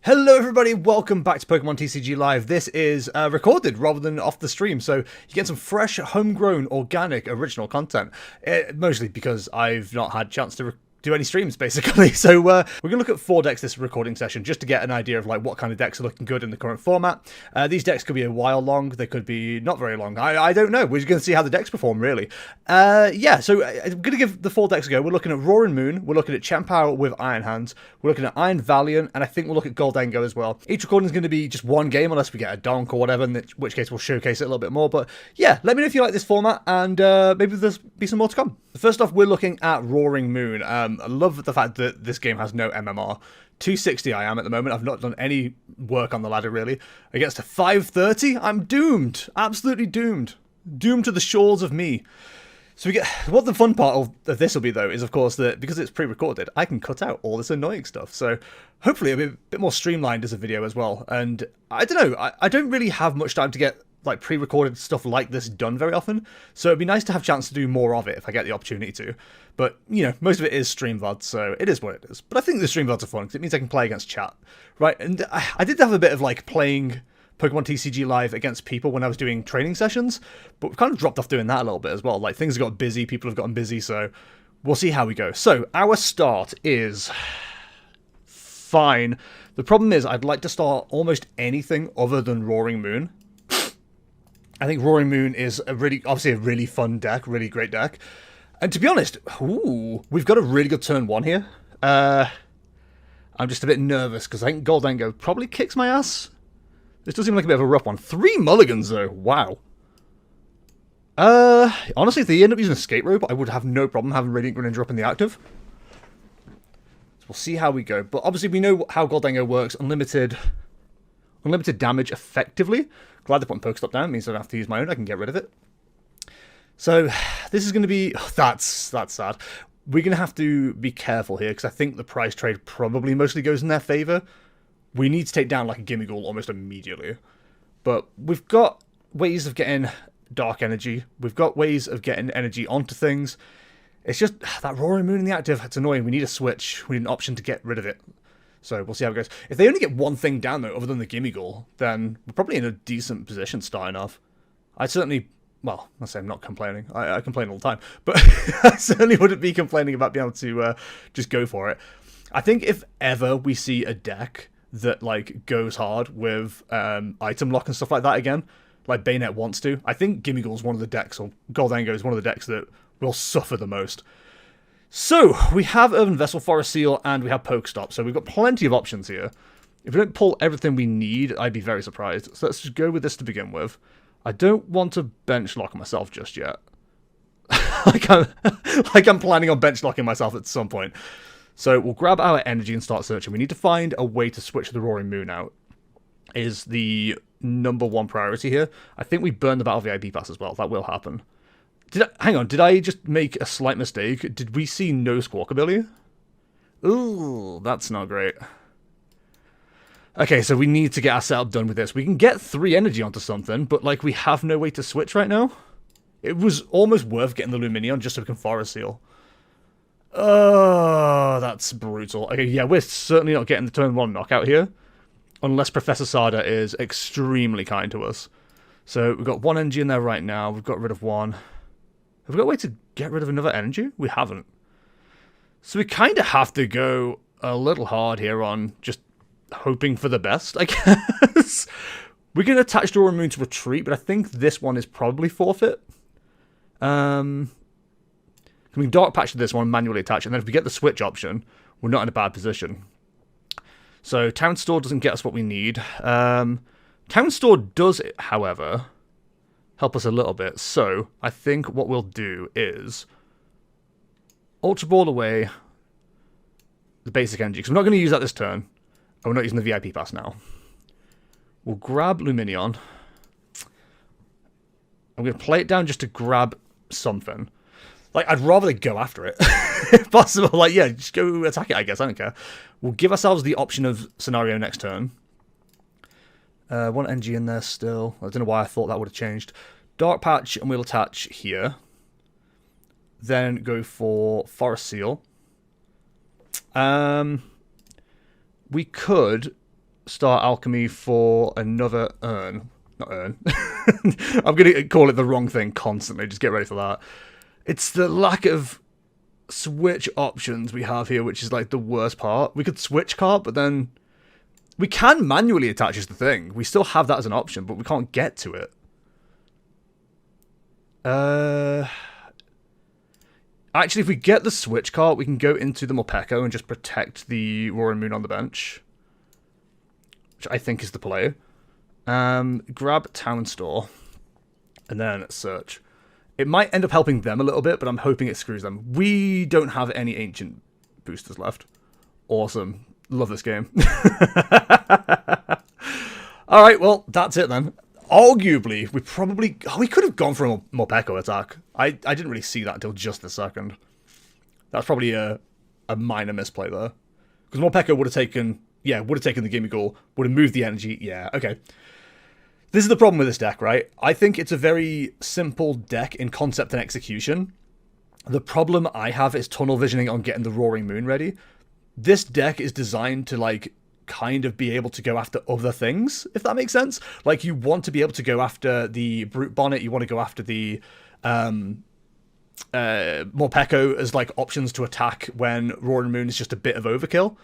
Hello everybody, welcome back to Pokemon TCG Live. This is recorded rather than off the stream, so you get some fresh, homegrown, organic, original content. Mostly because I've not had a chance to do any streams, basically. So we're going to look at 4 decks this recording session, just to get an idea of like what kind of decks are looking good in the current format. These decks could be a while long, they could be not very long. I don't know, we're just going to see how the decks perform, really. Yeah, so I'm going to give the 4 decks a go. We're looking at Roaring Moon, we're looking at Chien-Pao with Iron Hands, we're looking at Iron Valiant, and I think we'll look at Goldengo as well. Each recording is going to be just one game, unless we get a donk or whatever, in which case we'll showcase it a little bit more. But yeah, let me know if you like this format, and maybe there's be some more to come. First off, we're looking at Roaring Moon. I love the fact that this game has no MMR. 260 I am at the moment. I've not done any work on the ladder, really. Against a 530, I'm doomed. Absolutely doomed. Doomed to the shores of me. So we get what the fun part of this will be, though, is of course that because it's pre-recorded, I can cut out all this annoying stuff. So hopefully it'll be a bit more streamlined as a video as well. And I don't know, I don't really have much time to get like pre-recorded stuff like this done very often, so it'd be nice to have a chance to do more of it if I get the opportunity to. But you know, most of it is stream VOD, so it is what it is. But I think the stream VODs are fun because it means I can play against chat, right? And I did have a bit of like playing Pokemon TCG Live against people when I was doing training sessions, but we've kind of dropped off doing that a little bit as well. Like things have got busy, people have gotten busy, so we'll see how we go. So our start is fine. The problem is I'd like to start almost anything other than Roaring Moon. I think Roaring Moon is obviously a really fun deck, really great deck. And to be honest, we've got a really good turn 1 here. I'm just a bit nervous because I think Goldengo probably kicks my ass. This does seem like a bit of a rough one. 3 mulligans though, wow. Honestly, if they end up using Escape Rope, I would have no problem having Radiant Greninja up in the active. So we'll see how we go. But obviously we know how Goldengo works. Unlimited damage effectively. Glad they're putting Pokestop down. It means I don't have to use my own. I can get rid of it. So this is going to be... Oh, that's sad. We're going to have to be careful here because I think the price trade probably mostly goes in their favour. We need to take down like a Gimmighoul almost immediately. But we've got ways of getting dark energy. We've got ways of getting energy onto things. It's just that Roaring Moon in the active, it's annoying. We need a switch. We need an option to get rid of it. So we'll see how it goes. If they only get one thing down, though, other than the Gimmighoul, then we're probably in a decent position starting off. I certainly... Well, I say I'm not complaining. I complain all the time. But I certainly wouldn't be complaining about being able to just go for it. I think if ever we see a deck that like goes hard with item lock and stuff like that again, like Bayonet wants to, I think Gimmighoul's one of the decks, or Goldengo is one of the decks that will suffer the most. So, we have Urban Vessel, Forest Seal, and we have Pokestop, so we've got plenty of options here. If we don't pull everything we need, I'd be very surprised. So let's just go with this to begin with. I don't want to bench lock myself just yet. like I'm planning on bench locking myself at some point. So we'll grab our energy and start searching. We need to find a way to switch the Roaring Moon out. Is the #1 priority here. I think we burn the Battle VIP Pass as well. That will happen. Hang on, did I just make a slight mistake? Did we see no Squawkabilly? Ooh, that's not great. Okay, so we need to get our setup done with this. We can get 3 energy onto something, but like we have no way to switch right now. It was almost worth getting the Luminion just so we can Forest Seal. Oh, that's brutal. Okay, yeah, we're certainly not getting the turn 1 knockout here. Unless Professor Sada is extremely kind to us. So we've got 1 energy in there right now. We've got rid of 1. Have we got a way to get rid of another energy? We haven't. So we kind of have to go a little hard here on just hoping for the best, I guess. We can attach Roaring Moon to retreat, but I think this one is probably forfeit. Can we Dark Patch to this one, manually attach, and then if we get the switch option, we're not in a bad position. So Town Store doesn't get us what we need. Town Store does, however, help us a little bit. So I think what we'll do is Ultra Ball away the basic energy, because we're not going to use that this turn, and we're not using the VIP Pass now. We'll grab Luminion. I'm going to play it down just to grab something. Like, I'd rather they go after it, if possible. Like, yeah, just go attack it, I guess. I don't care. We'll give ourselves the option of scenario next turn. 1 NG in there still. I don't know why I thought that would have changed. Dark Patch, and we'll attach here. Then go for Forest Seal. We could Star Alchemy for another urn. Not urn. I'm going to call it the wrong thing constantly. Just get ready for that. It's the lack of switch options we have here, which is like the worst part. We could switch card, but then we can manually attach is the thing. We still have that as an option, but we can't get to it. Actually, if we get the switch card, we can go into the Morpeko and just protect the Roaring Moon on the bench, which I think is the play. Grab Town Store, and then search. It might end up helping them a little bit, but I'm hoping it screws them. We don't have any ancient boosters left. Awesome. Love this game. Alright, well, that's it then. Arguably, we could have gone for a Morpeko attack. I didn't really see that until just a second. That's probably a minor misplay there. Because Morpeko would have taken the Gimme Ghoul, would have moved the energy. Yeah, okay. This is the problem with this deck, right? I think it's a very simple deck in concept and execution. The problem I have is tunnel visioning on getting the Roaring Moon ready. This deck is designed to, like, kind of be able to go after other things, if that makes sense. Like, you want to be able to go after the Brute Bonnet, you want to go after the Morpeko as, like, options to attack when Roaring Moon is just a bit of overkill.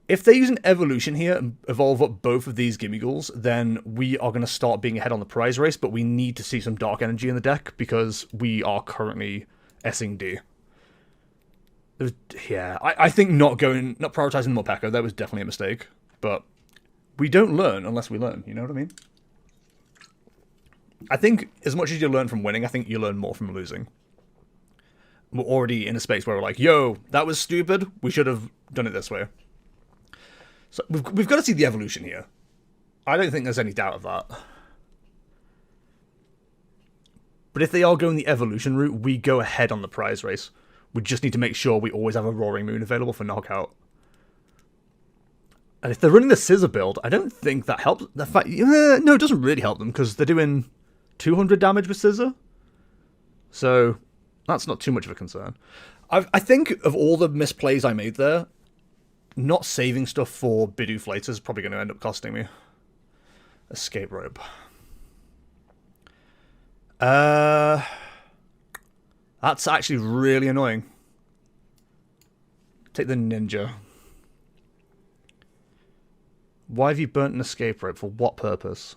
If they use an evolution here and evolve up both of these Gimme Ghouls, then we are going to start being ahead on the prize race, but we need to see some dark energy in the deck because we are currently S-ing D. Yeah, I think not prioritizing Morpeko, that was definitely a mistake. But we don't learn unless we learn, you know what I mean? I think as much as you learn from winning, I think you learn more from losing. We're already in a space where we're like, yo, that was stupid, we should have done it this way. So we've got to see the evolution here. I don't think there's any doubt of that. But if they are going the evolution route, we go ahead on the prize race. We just need to make sure we always have a Roaring Moon available for knockout. And if they're running the Scissor build, I don't think that helps. No, it doesn't really help them because they're doing 200 damage with Scissor. So that's not too much of a concern. I think of all the misplays I made there, not saving stuff for Bidoof is probably going to end up costing me. Escape rope. That's actually really annoying. Take the ninja. Why have you burnt an escape rope? For what purpose?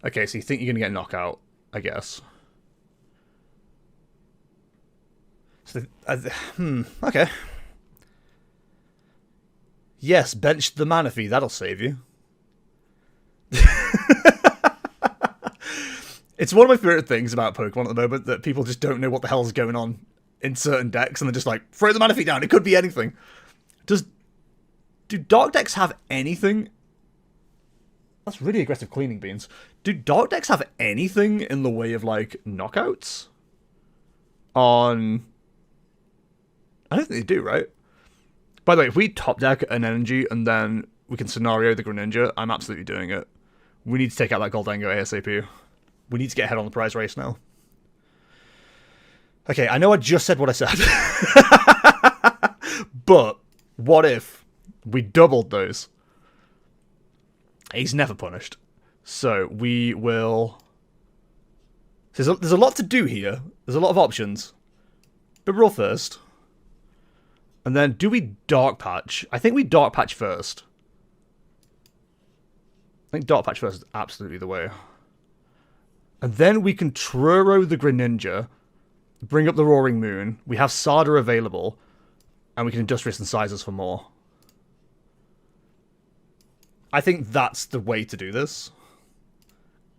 Okay, so you think you're going to get knockout, I guess. So, okay. Yes, bench the Manaphy. That'll save you. It's one of my favorite things about Pokemon at the moment, that people just don't know what the hell's going on in certain decks, and they're just like, throw the Manaphy down, it could be anything. Do Dark decks have anything? That's really aggressive cleaning beans. Do Dark decks have anything in the way of, like, knockouts? On... I don't think they do, right? By the way, if we top deck an energy and then we can scenario the Greninja, I'm absolutely doing it. We need to take out that Goldango ASAP. We need to get ahead on the prize race now. Okay, I know I just said what I said. But what if we doubled those? He's never punished. So we will... There's a lot to do here. There's a lot of options. Bibarel first. And then do we Dark Patch? I think we Dark Patch first. I think Dark Patch first is absolutely the way. And then we can Truro the Greninja, bring up the Roaring Moon, we have Sada available, and we can Industrious and Sizes for more. I think that's the way to do this.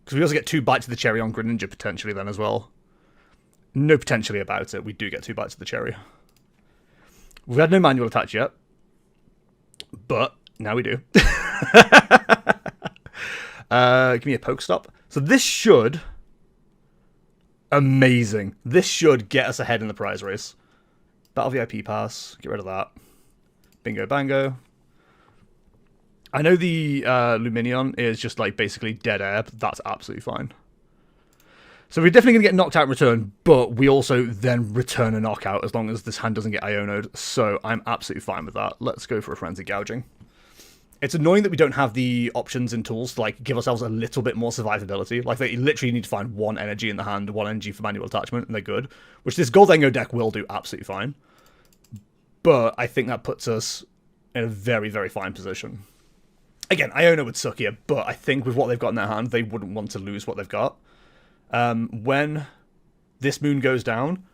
Because we also get 2 bites of the cherry on Greninja potentially then as well. No potentially about it, we do get 2 bites of the cherry. We've had no manual attach yet, but now we do. Give me a Pokestop. So this should... Amazing. This should get us ahead in the prize race. Battle VIP pass. Get rid of that. Bingo bango. I know the Luminion is just like basically dead air, but that's absolutely fine. So we're definitely going to get knocked out in return, but we also then return a knockout as long as this hand doesn't get Ionoed. So I'm absolutely fine with that. Let's go for a Frenzy Gouging. It's annoying that we don't have the options and tools to like give ourselves a little bit more survivability. Like they literally need to find one energy in the hand, one energy for manual attachment, and they're good. Which this Goldengo deck will do absolutely fine. But I think that puts us in a very, very fine position. Again, Iono would suck here, but I think with what they've got in their hand, they wouldn't want to lose what they've got. When this moon goes down,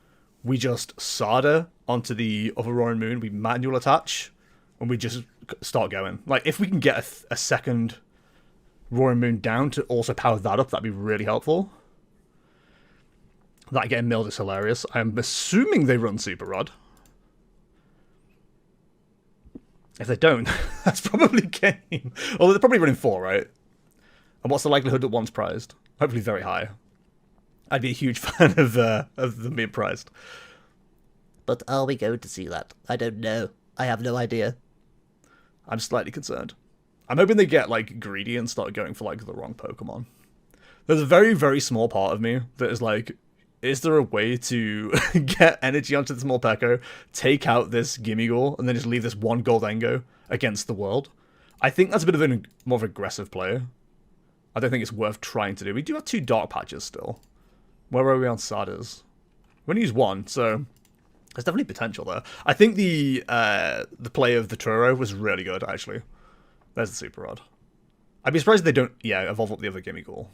we just Sada onto the other Roaring Moon, we manual attach, and we just start going. Like, if we can get a second Roaring Moon down to also power that up, that'd be really helpful. That getting milled is hilarious. I'm assuming they run Super Rod. If they don't, that's probably game. Although they're probably running 4, right? And what's the likelihood that one's prized? Hopefully very high. I'd be a huge fan of them being prized. But are we going to see that? I don't know. I have no idea. I'm slightly concerned. I'm hoping they get, like, greedy and start going for, like, the wrong Pokemon. There's a very, very small part of me that is like, is there a way to get energy onto this Morpeko, take out this Gimmighoul, and then just leave this one Goldengo against the world? I think that's a bit of a more of an aggressive play. I don't think it's worth trying to do. We do have 2 Dark Patches still. Where are we on Sadas? We only use 1, so there's definitely potential there. I think the play of the Turo was really good, actually. There's the Super Rod. I'd be surprised if they don't, evolve up the other Gimmighoul.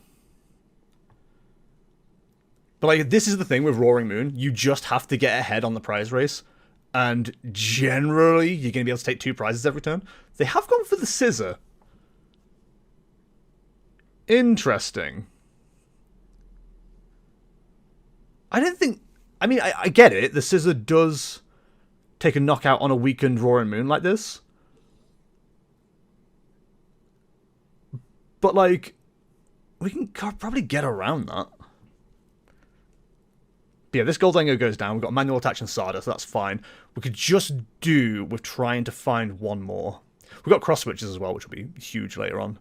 But, like, this is the thing with Roaring Moon. You just have to get ahead on the prize race. And generally, you're going to be able to take 2 prizes every turn. They have gone for the Scissor. Interesting. I don't think... I mean, I get it. The Scissor does take a knockout on a weakened Roaring Moon like this. But, like, we can probably get around that. But yeah, this Goldengo goes down. We've got Manual Attach and Sada, so that's fine. We could just do with trying to find one more. We've got Cross Switches as well, which will be huge later on.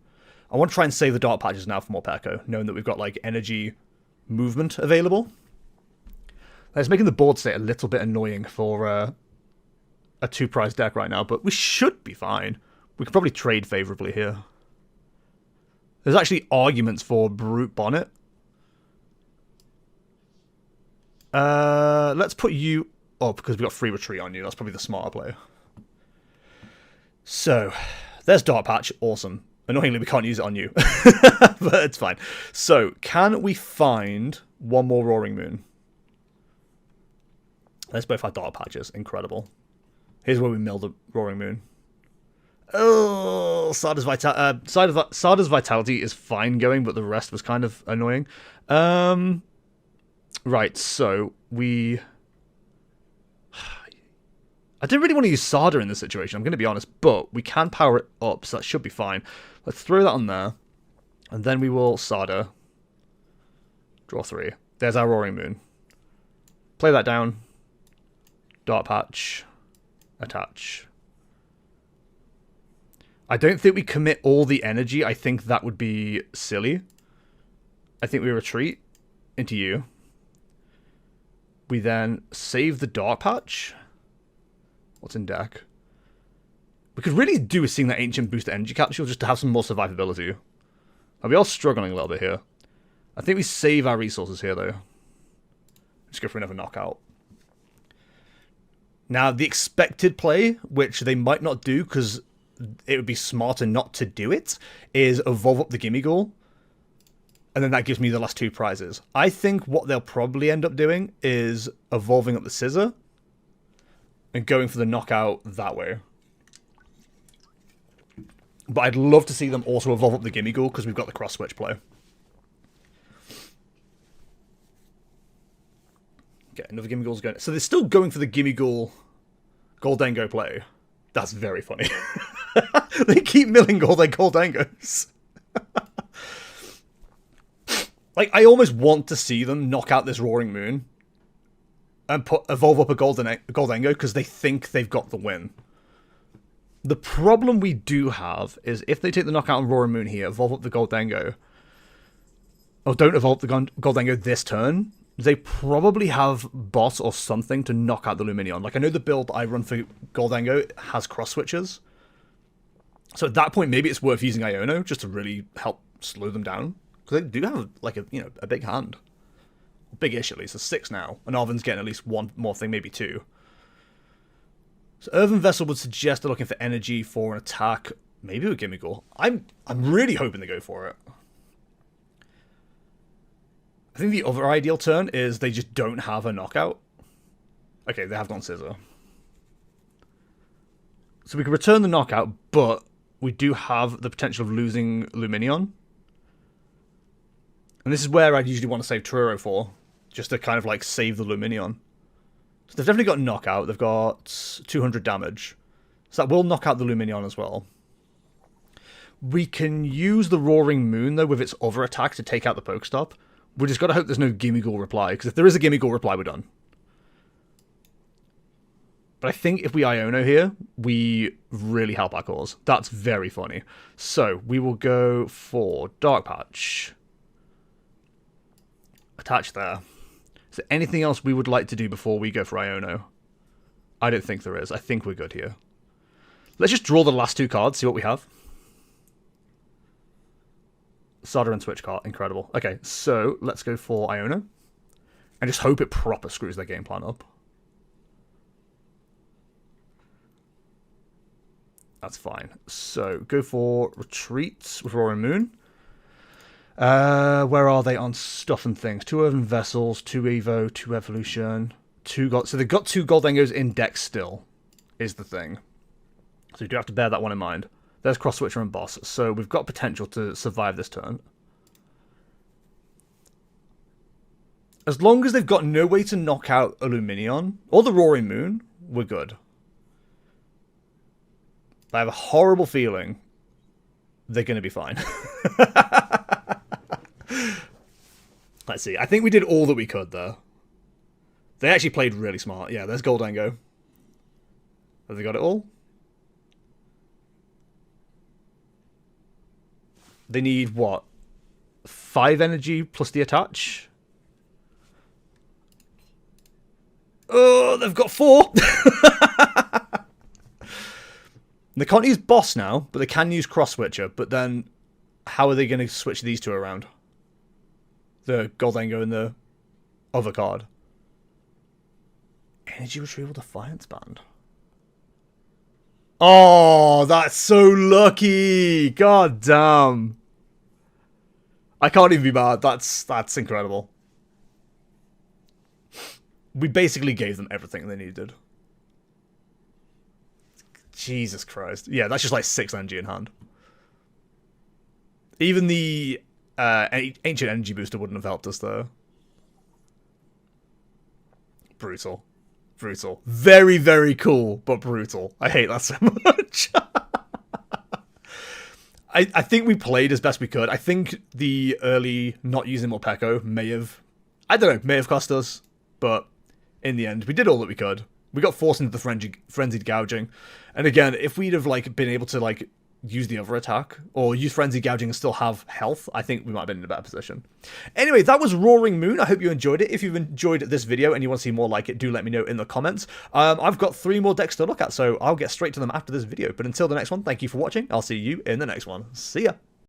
I want to try and save the Dark Patches now for Morpeko, knowing that we've got, like, energy movement available. That's making the board state a little bit annoying for a 2-prize deck right now, but we should be fine. We could probably trade favorably here. There's actually arguments for Brute Bonnet. Let's put you up because we've got free retreat on you. That's probably the smarter play. So, there's Dark Patch. Awesome. Annoyingly, we can't use it on you. But it's fine. So, can we find one more Roaring Moon? Let's both have Dark Patches. Incredible. Here's where we mill the Roaring Moon. Oh, Sada's Vitality is fine going, but the rest was kind of annoying. Right, so we... I didn't really want to use Sada in this situation, I'm going to be honest, but we can power it up, so that should be fine. Let's throw that on there, and then we will Sada. Draw 3. There's our Roaring Moon. Play that down. Dark Patch. Attach. I don't think we commit all the energy. I think that would be silly. I think we retreat into you. We then save the Dark Patch. What's in deck? We could really do with seeing that Ancient Booster Energy Capsule just to have some more survivability. And we are struggling a little bit here. I think we save our resources here, though. Just go for another knockout. Now, the expected play, which they might not do because it would be smarter not to do it, is evolve up the Gimmighoul. And then that gives me the last 2 prizes. I think what they'll probably end up doing is evolving up the Scissor and going for the knockout that way. But I'd love to see them also evolve up the Gimmighoul because we've got the cross switch play. Okay, another Gimmighoul's going. So they're still going for the Gimmighoul Goldengo play. That's very funny. They keep milling all their Goldengos. Like, I almost want to see them knock out this Roaring Moon and evolve up a Goldengo because they think they've got the win. The problem we do have is if they take the knockout on Roaring Moon here, evolve up the Goldengo, or don't evolve the Goldango this turn, they probably have boss or something to knock out the Luminion. Like, I know the build I run for Goldango has cross switches. So at that point, maybe it's worth using Iono just to really help slow them down. Because they do have, like, a big hand. Big-ish, at least. There's 6 now. And Arven's getting at least 1 more thing, maybe 2. So Earthen Vessel would suggest they're looking for energy for an attack. Maybe with Gimmighoul. I'm really hoping they go for it. I think the other ideal turn is they just don't have a knockout. Okay, they have gone Scissor. So we can return the knockout, but we do have the potential of losing Luminion. And this is where I'd usually want to save Truro for, just to kind of like save the Luminion. So they've definitely got knockout. They've got 200 damage. So that will knock out the Luminion as well. We can use the Roaring Moon, though, with its other attack to take out the Pokestop. We just got to hope there's no Gimmighoul reply, because if there is a Gimmighoul reply, we're done. But I think if we Iono here, we really help our cause. That's very funny. So we will go for Dark Patch. Attach there. Is there anything else we would like to do before we go for Iono? I don't think there is. I think we're good here. Let's just draw the last 2 cards, see what we have. Sada and Switch card. Incredible. Okay, so let's go for Iono. And just hope it proper screws their game plan up. That's fine. So, go for Retreats with Roaring Moon. Where are they on stuff and things? 2 Earthen Vessels, 2 Evo, 2 Evolution, 2 Gold. So they've got 2 Goldengos in deck still, is the thing. So you do have to bear that one in mind. There's Cross Switcher and Boss. So we've got potential to survive this turn. As long as they've got no way to knock out a Luminion or the Roaring Moon, we're good. I have a horrible feeling they're going to be fine. Let's see. I think we did all that we could there. They actually played really smart. Yeah, there's Goldango. Have they got it all? They need, what? 5 energy plus the attach? Oh, they've got 4! They can't use Boss now, but they can use Cross Switcher. But then, how are they going to switch these 2 around? The Goldango and the other card. Energy Retrieval Defiance Band. Oh, that's so lucky! God damn. I can't even be mad. That's incredible. We basically gave them everything they needed. Jesus Christ. Yeah, that's just like 6 energy in hand. Even the Ancient Energy Booster wouldn't have helped us there. Brutal. Brutal. Very, very cool, but brutal. I hate that so much. I think we played as best we could. I think the early not using Morpeko may have... I don't know, may have cost us. But in the end, we did all that we could. We got forced into the frenzied gouging. And again, if we'd have like been able to like use the other attack or use frenzied gouging and still have health, I think we might have been in a better position. Anyway, that was Roaring Moon. I hope you enjoyed it. If you've enjoyed this video and you want to see more like it, do let me know in the comments. I've got 3 more decks to look at, so I'll get straight to them after this video. But until the next one, thank you for watching. I'll see you in the next one. See ya.